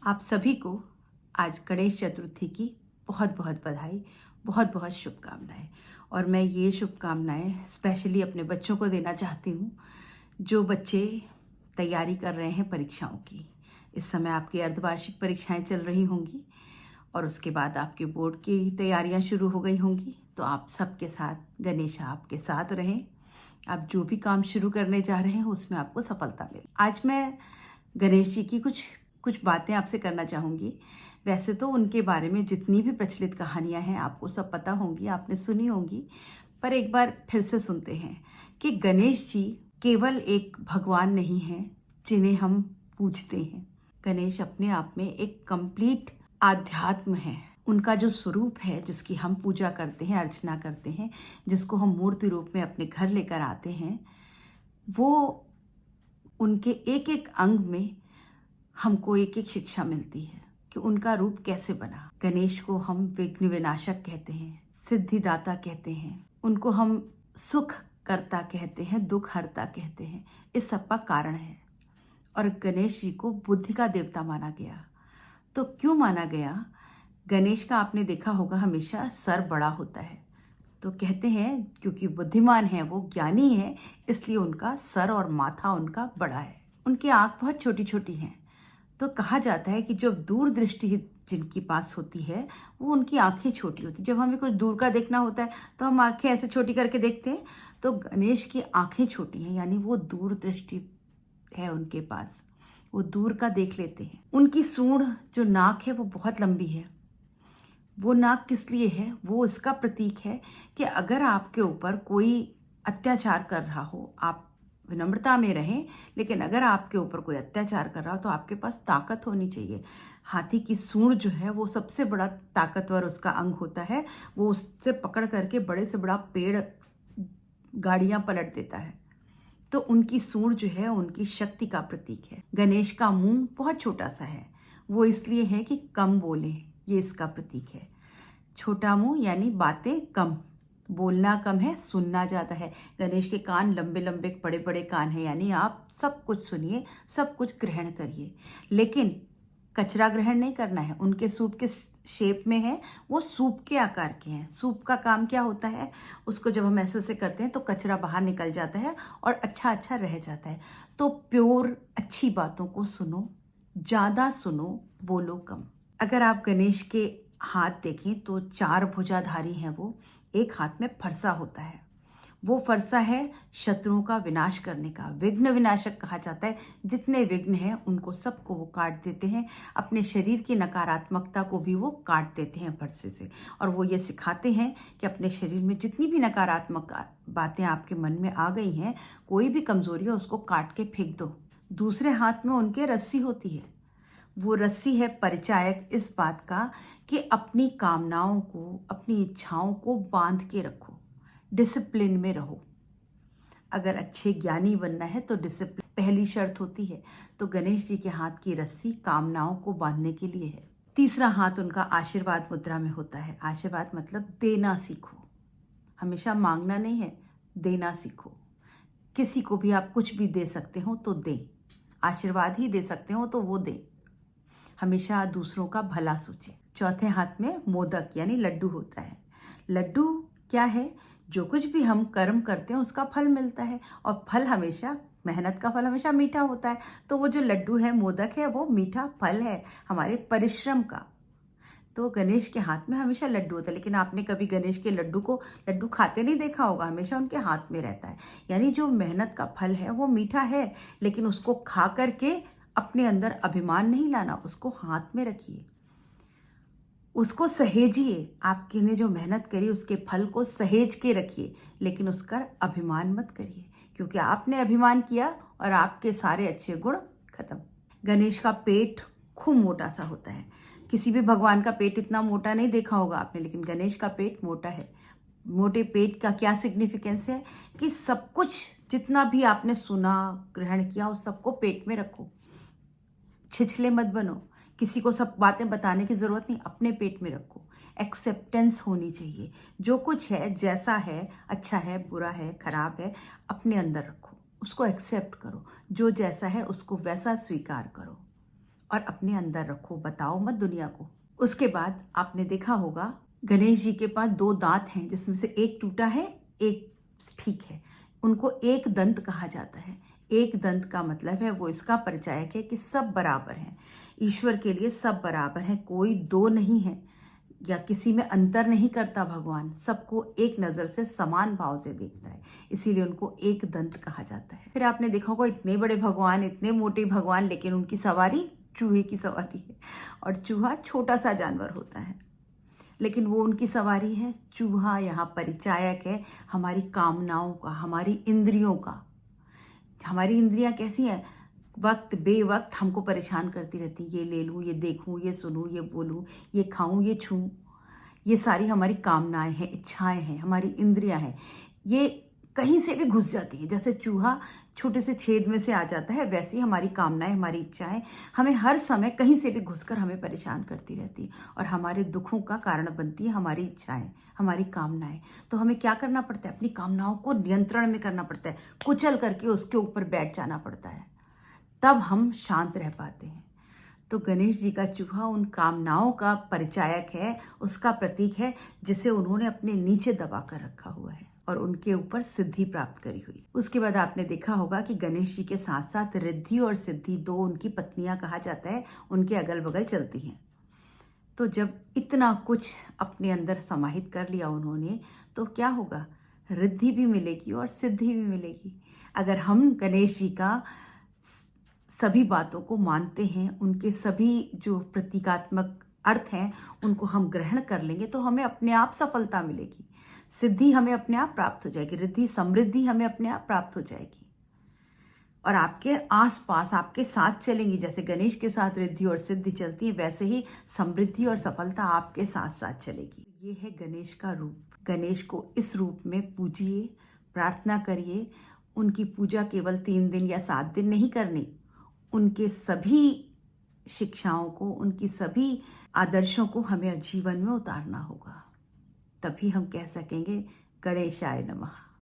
आप सभी को आज गणेश चतुर्थी की बहुत बहुत बधाई, बहुत बहुत शुभकामनाएं। और मैं ये शुभकामनाएं स्पेशली अपने बच्चों को देना चाहती हूँ जो बच्चे तैयारी कर रहे हैं परीक्षाओं की। इस समय आपकी अर्धवार्षिक परीक्षाएं चल रही होंगी और उसके बाद आपके बोर्ड की तैयारियां शुरू हो गई होंगी। तो आप सबके साथ गणेश आपके साथ रहें। आप जो भी काम शुरू करने जा रहे हैं उसमें आपको सफलता मिले। आज मैं गणेश जी की कुछ बातें आपसे करना चाहूँगी। वैसे तो उनके बारे में जितनी भी प्रचलित कहानियाँ हैं आपको सब पता होंगी, आपने सुनी होंगी, पर एक बार फिर से सुनते हैं कि गणेश जी केवल एक भगवान नहीं हैं जिन्हें हम पूजते हैं। गणेश अपने आप में एक कंप्लीट आध्यात्म है। उनका जो स्वरूप है, जिसकी हम पूजा करते हैं, अर्चना करते हैं, जिसको हम मूर्ति रूप में अपने घर लेकर आते हैं, वो उनके एक एक अंग में हमको एक एक शिक्षा मिलती है कि उनका रूप कैसे बना। गणेश को हम विघ्न विनाशक कहते हैं, सिद्धिदाता कहते हैं, उनको हम सुख करता कहते हैं, दुख हरता कहते हैं। इस सब का कारण है। और गणेश जी को बुद्धि का देवता माना गया। तो क्यों माना गया? गणेश का आपने देखा होगा हमेशा सर बड़ा होता है। तो कहते हैं क्योंकि बुद्धिमान है, वो ज्ञानी है, इसलिए उनका सर और माथा उनका बड़ा है। उनकी आँख बहुत छोटी छोटी हैं। तो कहा जाता है कि जब दूरदृष्टि जिनके पास होती है वो उनकी आंखें छोटी होती। जब हमें कुछ दूर का देखना होता है तो हम आंखें ऐसे छोटी करके देखते हैं। तो गणेश की आंखें छोटी हैं, यानी वो दूरदृष्टि है उनके पास, वो दूर का देख लेते हैं। उनकी सूंड जो नाक है वो बहुत लंबी है। वो नाक किस लिए है? वो इसका प्रतीक है कि अगर आपके ऊपर कोई अत्याचार कर रहा हो, आप विनम्रता में रहें, लेकिन अगर आपके ऊपर कोई अत्याचार कर रहा हो तो आपके पास ताकत होनी चाहिए। हाथी की सूंड जो है वो सबसे बड़ा ताकतवर उसका अंग होता है। वो उससे पकड़ करके बड़े से बड़ा पेड़, गाड़ियां पलट देता है। तो उनकी सूंड जो है उनकी शक्ति का प्रतीक है। गणेश का मुंह बहुत छोटा सा है, वो इसलिए है कि कम बोले, ये इसका प्रतीक है। छोटा मुंह यानी बातें कम, बोलना कम है, सुनना ज़्यादा है। गणेश के कान लंबे लंबे बड़े बड़े कान हैं, यानी आप सब कुछ सुनिए, सब कुछ ग्रहण करिए, लेकिन कचरा ग्रहण नहीं करना है। उनके सूप के शेप में है, वो सूप के आकार के हैं। सूप का काम क्या होता है? उसको जब हम ऐसे करते हैं तो कचरा बाहर निकल जाता है और अच्छा अच्छा रह जाता है। तो प्योर अच्छी बातों को सुनो, ज़्यादा सुनो, बोलो कम। अगर आप गणेश के हाथ देखें तो 4 भुजाधारी हैं वो। एक हाथ में फरसा होता है, वो फरसा है शत्रुओं का विनाश करने का। विघ्न विनाशक कहा जाता है। जितने विघ्न हैं उनको सबको वो काट देते हैं। अपने शरीर की नकारात्मकता को भी वो काट देते हैं फरसे से। और वो ये सिखाते हैं कि अपने शरीर में जितनी भी नकारात्मक बातें आपके मन में आ गई हैं, कोई भी कमजोरी है, उसको काट के फेंक दो। दूसरे हाथ में उनके रस्सी होती है। वो रस्सी है परिचायक इस बात का कि अपनी कामनाओं को, अपनी इच्छाओं को बांध के रखो, डिसिप्लिन में रहो। अगर अच्छे ज्ञानी बनना है तो डिसिप्लिन पहली शर्त होती है। तो गणेश जी के हाथ की रस्सी कामनाओं को बांधने के लिए है। तीसरा हाथ उनका आशीर्वाद मुद्रा में होता है। आशीर्वाद मतलब देना सीखो। हमेशा मांगना नहीं है, देना सीखो। किसी को भी आप कुछ भी दे सकते हो तो दें। आशीर्वाद ही दे सकते हो तो वो दें। हमेशा दूसरों का भला सोचें। चौथे हाथ में मोदक यानी लड्डू होता है। लड्डू क्या है? जो कुछ भी हम कर्म करते हैं उसका फल मिलता है, और फल हमेशा, मेहनत का फल हमेशा मीठा होता है। तो वो जो लड्डू है, मोदक है, वो मीठा फल है हमारे परिश्रम का। तो गणेश के हाथ में हमेशा लड्डू होता है। लेकिन आपने कभी गणेश के लड्डू खाते नहीं देखा होगा, हमेशा उनके हाथ में रहता है। यानी जो मेहनत का फल है वो मीठा है, लेकिन उसको खा करके अपने अंदर अभिमान नहीं लाना, उसको हाथ में रखिए, उसको सहेजिए। आपके ने जो मेहनत करी उसके फल को सहेज के रखिए, लेकिन उसका अभिमान मत करिए, क्योंकि आपने अभिमान किया और आपके सारे अच्छे गुण खत्म। गणेश का पेट खूब मोटा सा होता है। किसी भी भगवान का पेट इतना मोटा नहीं देखा होगा आपने, लेकिन गणेश का पेट मोटा है। मोटे पेट का क्या सिग्निफिकेंस है कि सब कुछ जितना भी आपने सुना, ग्रहण किया, उस सबको पेट में रखो। छिछले मत बनो, किसी को सब बातें बताने की जरूरत नहीं, अपने पेट में रखो। एक्सेप्टेंस होनी चाहिए। जो कुछ है, जैसा है, अच्छा है, बुरा है, खराब है, अपने अंदर रखो, उसको एक्सेप्ट करो। जो जैसा है उसको वैसा स्वीकार करो और अपने अंदर रखो, बताओ मत दुनिया को। उसके बाद आपने देखा होगा गणेश जी के पास 2 दांत हैं, जिसमें से एक टूटा है, एक ठीक है। उनको एक दंत कहा जाता है। एक दंत का मतलब है, वो इसका परिचायक है कि सब बराबर हैं। ईश्वर के लिए सब बराबर हैं, कोई 2 नहीं है या किसी में अंतर नहीं करता। भगवान सबको एक नज़र से समान भाव से देखता है, इसीलिए उनको एक दंत कहा जाता है। फिर आपने देखा होगा इतने बड़े भगवान, इतने मोटे भगवान, लेकिन उनकी सवारी चूहे की सवारी है। और चूहा छोटा सा जानवर होता है, लेकिन वो उनकी सवारी है। चूहा यहाँ परिचायक है हमारी कामनाओं का, हमारी इंद्रियों का। हमारी इंद्रियां कैसी हैं? वक्त बेवक्त हमको परेशान करती रहती। ये ले लूँ, ये देखूँ, ये सुनूँ, ये बोलूँ, ये खाऊँ, ये छूँ। ये सारी हमारी कामनाएं हैं, इच्छाएं हैं, हमारी इंद्रियां हैं। ये कहीं से भी घुस जाती है। जैसे चूहा छोटे से छेद में से आ जाता है, वैसे ही हमारी कामनाएं, हमारी इच्छाएं हमें हर समय कहीं से भी घुसकर हमें परेशान करती रहती और हमारे दुखों का कारण बनती है हमारी इच्छाएं, हमारी कामनाएं। तो हमें क्या करना पड़ता है? अपनी कामनाओं को नियंत्रण में करना पड़ता है, कुचल करके उसके ऊपर बैठ जाना पड़ता है, तब हम शांत रह पाते हैं। तो गणेश जी का चूहा उन कामनाओं का परिचायक है, उसका प्रतीक है, जिसे उन्होंने अपने नीचे दबा कर रखा हुआ है और उनके ऊपर सिद्धि प्राप्त करी हुई। उसके बाद आपने देखा होगा कि गणेश जी के साथ साथ रिद्धि और सिद्धि, 2 उनकी पत्नियां कहा जाता है, उनके अगल बगल चलती हैं। तो जब इतना कुछ अपने अंदर समाहित कर लिया उन्होंने, तो क्या होगा? रिद्धि भी मिलेगी और सिद्धि भी मिलेगी। अगर हम गणेश जी का सभी बातों को मानते हैं, उनके सभी जो प्रतीकात्मक अर्थ हैं उनको हम ग्रहण कर लेंगे, तो हमें अपने आप सफलता मिलेगी, सिद्धि हमें अपने आप प्राप्त हो जाएगी, रिद्धि समृद्धि हमें अपने आप प्राप्त हो जाएगी और आपके आसपास आपके साथ चलेंगी। जैसे गणेश के साथ रिद्धि और सिद्धि चलती है, वैसे ही समृद्धि और सफलता आपके साथ साथ चलेगी। ये है गणेश का रूप। गणेश को इस रूप में पूजिए, प्रार्थना करिए। उनकी पूजा केवल 3 दिन या 7 दिन नहीं करनी, उनके सभी शिक्षाओं को, उनकी सभी आदर्शों को हमें जीवन में उतारना होगा। तभी हम कह सकेंगे गणेशाय नमः।